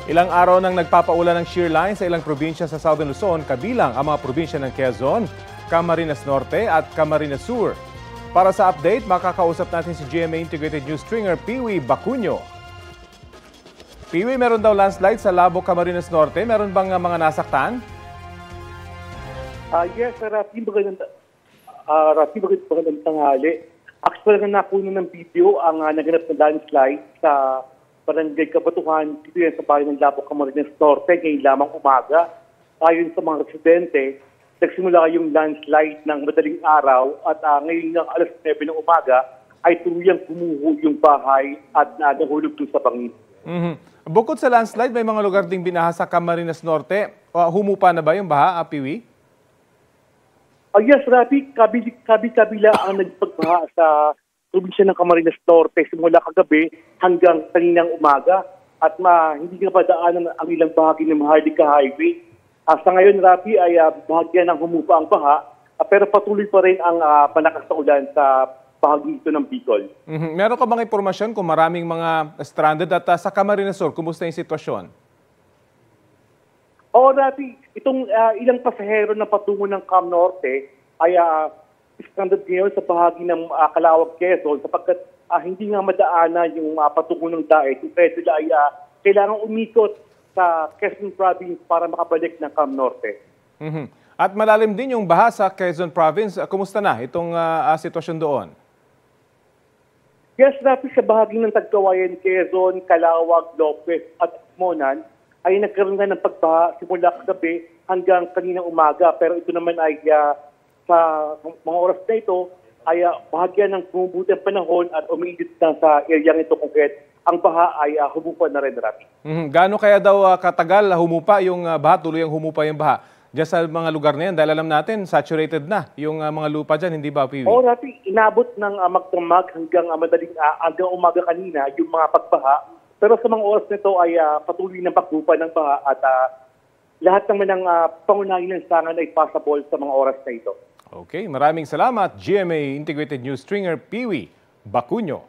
Ilang araw nang nagpapaulan ng shear line sa ilang probinsya sa Southern Luzon, kabilang ang mga probinsya ng Quezon, Camarines Norte at Camarines Sur. Para sa update, makakausap natin si GMA Integrated News stringer Piwi Bacuño. Piwi, meron daw landslide sa Labo, Camarines Norte. Meron bang mga nasaktan? Yes, Rafi, magandang tanghali. Actually, nakuha ng video ang naganap na landslide sa Barangay Kabatuhan, dito yan sa bayan ng Labo, Camarines Norte, ngayon lamang umaga. Ayon sa mga residente, nagsimula yung landslide ng madaling araw at ngayon ng alas 9 ng umaga ay tuluyang gumuho yung bahay at nahulog doon sa bangin. Bukod sa landslide, may mga lugar ding binaha sa Camarines Norte. Humupa na ba yung baha, Piwi? Yes, Rafi, kabila ang nagpagbaha sa probinsya ng Camarines Norte simula kagabi hanggang kaninang umaga at hindi nga padaanan ang ilang bahagi ng Maharlika Highway. Sa ngayon, Rafi, ay bahagyan ng humupa ang baha pero patuloy pa rin ang malakas na ulan sa bahagi ito ng Bicol. Meron ka bang impormasyon kung maraming mga stranded at sa Camarines Sur, kumusta yung sitwasyon? Oo, Rafi, itong ilang pasahero na patungo ng Cam Norte ay stranded ngayon sa bahagi ng Calauag, Quezon sapagkat hindi nga madaanan yung patungo ng daet. Kaya sila ay kailangang umikot sa Quezon Province para makabalik ng Cam Norte. At malalim din yung baha sa Quezon Province. Kumusta na itong sitwasyon doon? Yes, Rafi, sa bahagi ng Tagkawayan, Quezon, Calauag, Lopez at Monan ay nagkaroon nga ng pagbaha simula kagabi hanggang kaninang umaga. Pero ito naman ay sa mga oras na ito ay bahagyan ng bumubuti ang panahon at umiidit na sa area ito kung kahit ang baha ay humupa na rin, Rafi. Gaano kaya daw katagal humupa yung baha, tuluyang humupa yung baha? Diyan sa mga lugar na yan, dahil alam natin, saturated na yung mga lupa dyan, hindi ba, Piwi? Oo, Rafi, inabot ng magdamag hanggang hanggang umaga kanina yung mga pagbaha. Pero sa mga oras nito ay patuloy ng pagbupa ng baha at lahat naman ng pangunahin ng sangan ay possible sa mga oras na ito. Okay, maraming salamat, GMA Integrated News stringer Piwi Bacuño.